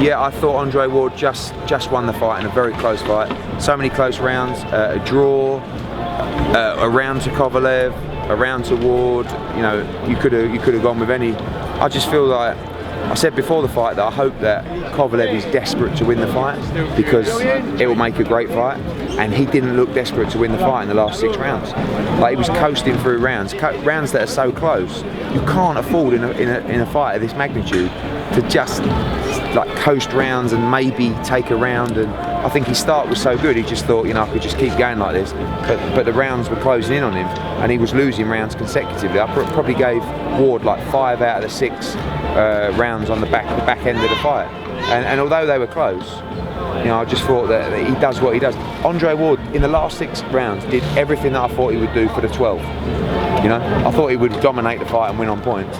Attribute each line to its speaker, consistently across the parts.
Speaker 1: Yeah, I thought Andre Ward just won the fight in a very close fight. So many close rounds, a draw, a round to Kovalev, a round to Ward. You know, you could have gone with any. I just feel like I said before the fight that I hope that Kovalev is desperate to win the fight because it will make a great fight, and he didn't look desperate to win the fight in the last 6 rounds. Like, he was coasting through rounds that are so close. You can't afford in a fight of this magnitude to just like coast rounds and maybe take a round. And I think his start was so good, he just thought, you know, I could just keep going like this. But the rounds were closing in on him, and he was losing rounds consecutively. I probably gave Ward like 5 out of the 6 rounds on the back end of the fight. And although they were close, you know, I just thought that he does what he does. Andre Ward in the last 6 rounds did everything that I thought he would do for the 12. You know, I thought he would dominate the fight and win on points,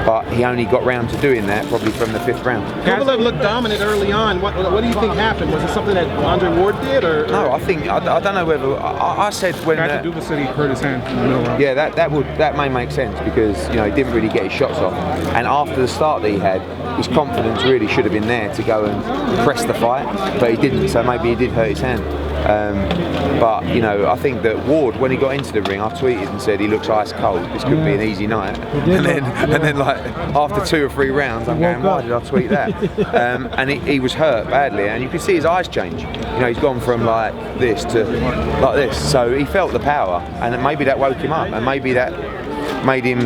Speaker 1: but he only got round to doing that probably from the 5th round.
Speaker 2: Kovalev looked dominant early on. What do you think happened? Was it something that Andre Ward did, or? No,
Speaker 1: I think I don't know whether I said when.
Speaker 3: Duva said he hurt his hand in the middle round.
Speaker 1: Yeah, that may make sense because, you know, he didn't really get his shots off, and after the start that he had, his confidence really should have been there to go and press the fight, but he didn't. So maybe he did hurt his hand. But you know, I think that Ward, when he got into the ring, I tweeted and said he looks ice cold. This could be an easy night. And then like after 2 or 3 rounds, I'm going, why did I tweet that? And he was hurt badly, and you could see his eyes change. You know, he's gone from like this to like this. So he felt the power, and maybe that woke him up, and maybe that made him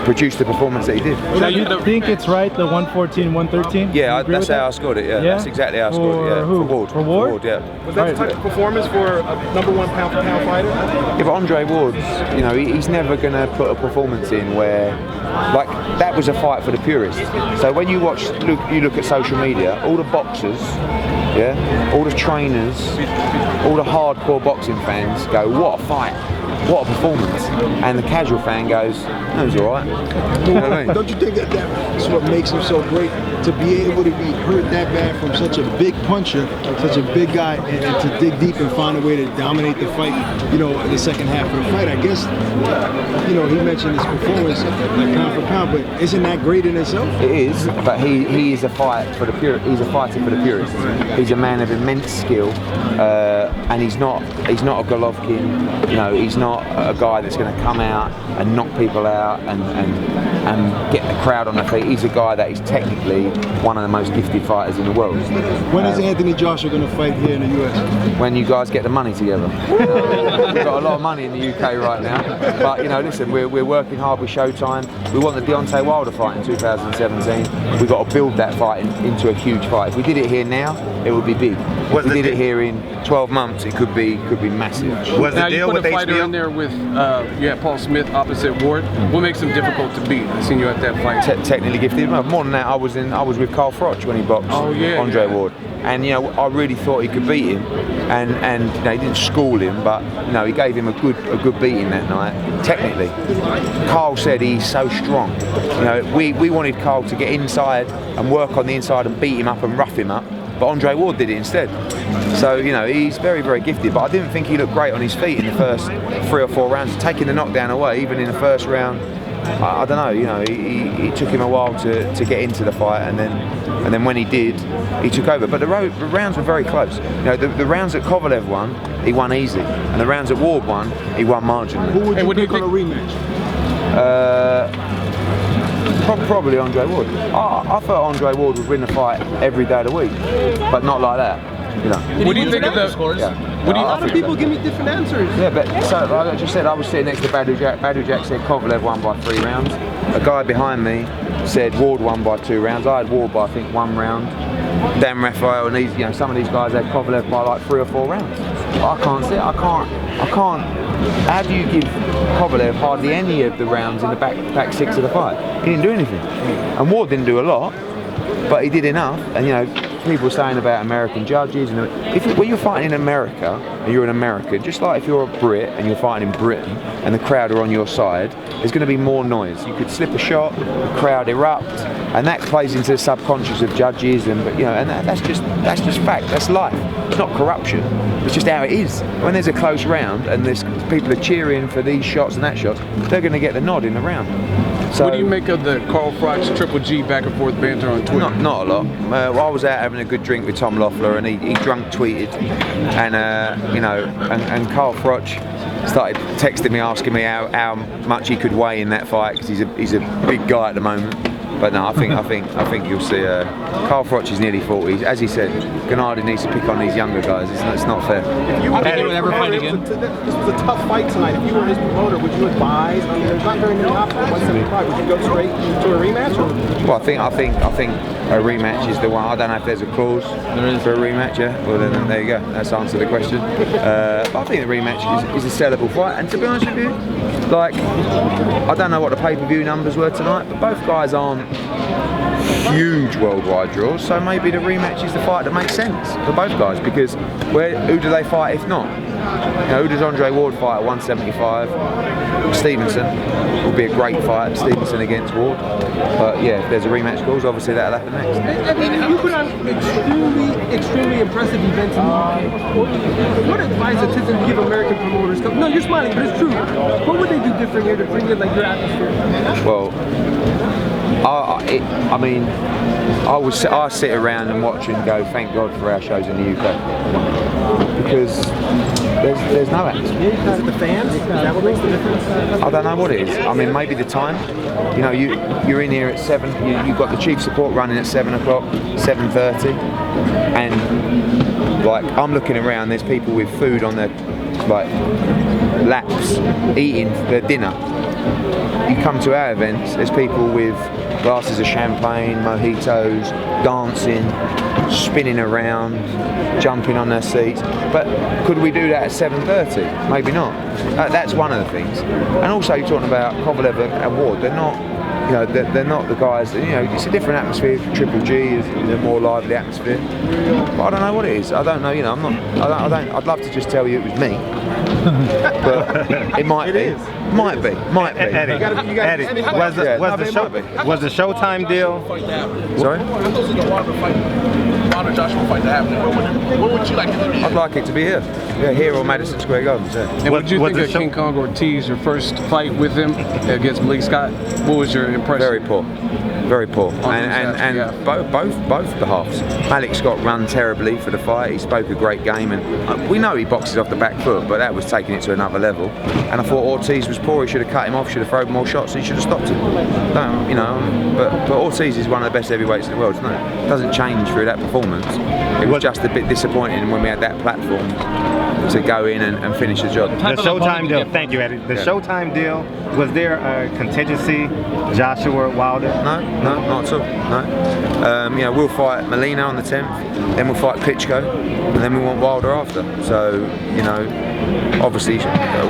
Speaker 1: produce the performance that he did.
Speaker 4: So you think it's right, the 114, 113?
Speaker 1: Yeah, that's how I scored it. Yeah, that's exactly how I scored it. Yeah,
Speaker 4: who?
Speaker 1: For Ward.
Speaker 4: For Ward?
Speaker 1: For Ward, yeah.
Speaker 2: Was that the type of performance for a #1 pound-for-pound fighter?
Speaker 1: Yeah, but Andre Ward's, you know, he's never going to put a performance in where, like, that was a fight for the purists. So when you look at social media, all the boxers, yeah, all the trainers, all the hardcore boxing fans go, what a fight, what a performance, and the casual fan goes, that was all right. You know what I mean?
Speaker 5: Don't you think that's what makes him so great, to be able to be hurt that bad from such a big puncher, such a big guy, and to dig deep and find a way to dominate the fight, you know, in the second half of the fight? I guess, you know, he mentioned his performance like pound for pound, but isn't that great in itself?
Speaker 1: It is, but he is a fight for the pure. He's a fighter for the purists. He's a man of immense skill, and he's not a Golovkin. You know, he's not a guy that's going to come out and knock people out and get the crowd on their feet. He's a guy that is technically one of the most gifted fighters in the world.
Speaker 5: When is Anthony Joshua going to fight here in the US?
Speaker 1: When you guys get the money together. We've got a lot of money in the UK right now, but you know, listen, we're working hard with Showtime. We want the Deontay Wilder fight in 2017. We've got to build that fight into a huge fight. If we did it here now, it would be big. If we did it here in 12 months, it could be massive.
Speaker 3: Was
Speaker 6: now you put a fighter in there with Paul Smith opposite Ward. What makes him difficult to beat? I've seen you at that fight.
Speaker 1: Technically gifted. More than that, I was with Carl Froch when he boxed Andre Ward, and you know, I really thought he could beat him, and you know, he didn't school him, but you know, he gave him a good beating that night. Technically, Carl said he's so strong. You know, we wanted Carl to get inside and work on the inside and beat him up and rough him up, but Andre Ward did it instead. So, you know, he's very, very gifted, but I didn't think he looked great on his feet in the first 3 or 4 rounds. Taking the knockdown away, even in the first round, I don't know, you know, he took him a while to get into the fight, and then when he did, he took over. But the rounds were very close. You know, the rounds that Kovalev won, he won easy, and the rounds that Ward won, he won marginally.
Speaker 5: Who would you pick on a rematch?
Speaker 1: Probably Andre Ward. I thought Andre Ward would win the fight every day of the week, but not like that. You know.
Speaker 6: What do you think of the scores?
Speaker 1: Yeah.
Speaker 2: A lot of people give me different answers.
Speaker 1: Yeah, but so like I just said, I was sitting next to Badou Jack. Badou Jack said Kovalev won by 3 rounds. A guy behind me said Ward won by 2 rounds. I had Ward by I think 1 round. Dan Raphael and these, you know, some of these guys had Kovalev by like 3 or 4 rounds. But I can't see it. I can't. How do you give Kovalev hardly any of the rounds in the back 6 of the fight? He didn't do anything, and Ward didn't do a lot, but he did enough. And you know, people saying about American judges, and when you're fighting in America and you're an American, just like if you're a Brit and you're fighting in Britain and the crowd are on your side, there's going to be more noise. You could slip a shot, the crowd erupt, and that plays into the subconscious of judges. And you know, and that's just fact. That's life. It's not corruption. It's just how it is. When there's a close round and there's people are cheering for these shots and that shots, they're going to get the nod in the round. So,
Speaker 6: what do you make of the Carl Froch Triple G back and forth banter on Twitter?
Speaker 1: Not a lot. I was out having a good drink with Tom Loeffler, and he drunk tweeted, and you know, and Carl Froch started texting me, asking me how much he could weigh in that fight, because he's a big guy at the moment. But no, I think you'll see. Carl Froch is nearly 40. As he said, Gennady needs to pick on these younger guys. It's not fair.
Speaker 2: If you were this was a tough fight tonight. If you were his promoter, would you advise? I mean, there's not very many options at 175. Would you go straight to a rematch? Or?
Speaker 1: Well, I think a rematch is the one. I don't know if there's a clause for a rematch. Yeah. Well, then there you go. That's answered the question. But I think the rematch is a sellable fight. And to be honest with you, like, I don't know what the pay-per-view numbers were tonight, but both guys aren't huge worldwide draws, so maybe the rematch is the fight that makes sense for both guys, because who do they fight if not? You know, who does Andre Ward fight at 175? Stevenson will be a great fight, Stevenson against Ward. But yeah, if there's a rematch clause, obviously that'll happen next.
Speaker 2: I mean, you put on extremely impressive events in the UK. What advice or tips would you give American promoters? No, you're smiling, but it's true. What would they do different here to bring in like your atmosphere?
Speaker 1: Well, I mean, I sit around and watch and go, thank God for our shows in the UK, because there's no atmosphere.
Speaker 2: Is it the fans? Is that what makes the difference?
Speaker 1: I don't know what it is. I mean, maybe the time. You know, you're in here at 7. You've got the chief support running at 7 o'clock, 7:30, and like I'm looking around. There's people with food on their like laps, eating their dinner. You come to our events, there's people with glasses of champagne, mojitos, dancing, spinning around, jumping on their seats. But could we do that at 7:30? Maybe not. That's one of the things. And also, you're talking about Kovalev and Ward. They're not, you know, they're not the guys that, you know, it's a different atmosphere. Triple G is a more lively atmosphere. But I don't know what it is. I don't know. You know, I'd love to just tell you it was me, but it might be. Might be.
Speaker 7: Eddie,
Speaker 2: Eddie,
Speaker 7: was the Showtime deal?
Speaker 1: Sorry?
Speaker 8: Joshua fight to happen. What would you like to do?
Speaker 1: I'd like it to be here. Yeah, here or Madison Square Garden. Yeah.
Speaker 6: And what did you think of King Kong Ortiz, your first fight with him against Malik Scott? What was your impression?
Speaker 1: Very poor. Very poor. And both the halves. Malik Scott ran terribly for the fight. He spoke a great game, and we know he boxes off the back foot, but that was taking it to another level. And I thought Ortiz was poor. He should have cut him off, should have thrown more shots, and he should have stopped him. You know, but Ortiz is one of the best heavyweights in the world. It doesn't change through that performance. It was just a bit disappointing when we had that platform to go in and finish the job.
Speaker 7: The Showtime deal. Thank you, Eddie. The Showtime deal. Was there a contingency? Joshua Wilder?
Speaker 1: No, not at all. No. You know, we'll fight Molina on the 10th, then we'll fight Klitschko, and then we want Wilder after. So, you know, obviously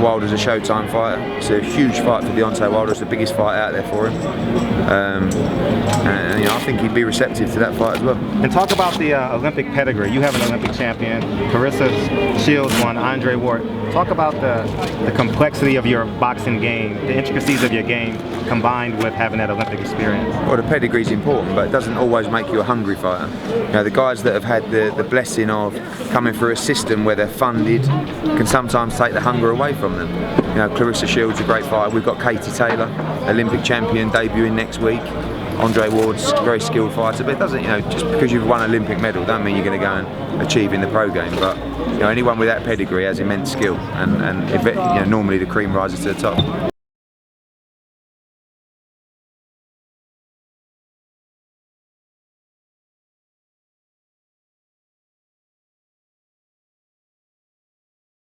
Speaker 1: Wilder's a Showtime fighter. It's a huge fight for Deontay Wilder. It's the biggest fight out there for him. And you know, I think he'd be receptive to that fight as well.
Speaker 7: And talk about the Olympic pedigree. You have an Olympic champion. Clarissa Shields won. Andre Ward. Talk about the complexity of your boxing game, the intricacies of your game, combined with having that Olympic experience.
Speaker 1: Well, the pedigree is important, but it doesn't always make you a hungry fighter. You know, the guys that have had the blessing of coming through a system where they're funded can sometimes take the hunger away from them. You know, Clarissa Shields, a great fighter. We've got Katie Taylor, Olympic champion, debuting next week. Andre Ward's a very skilled fighter, but it doesn't, you know, just because you've won an Olympic medal don't mean you're going to go and achieve in the pro game. But you know, anyone with that pedigree has immense skill, and if it, you know, normally the cream rises to the top.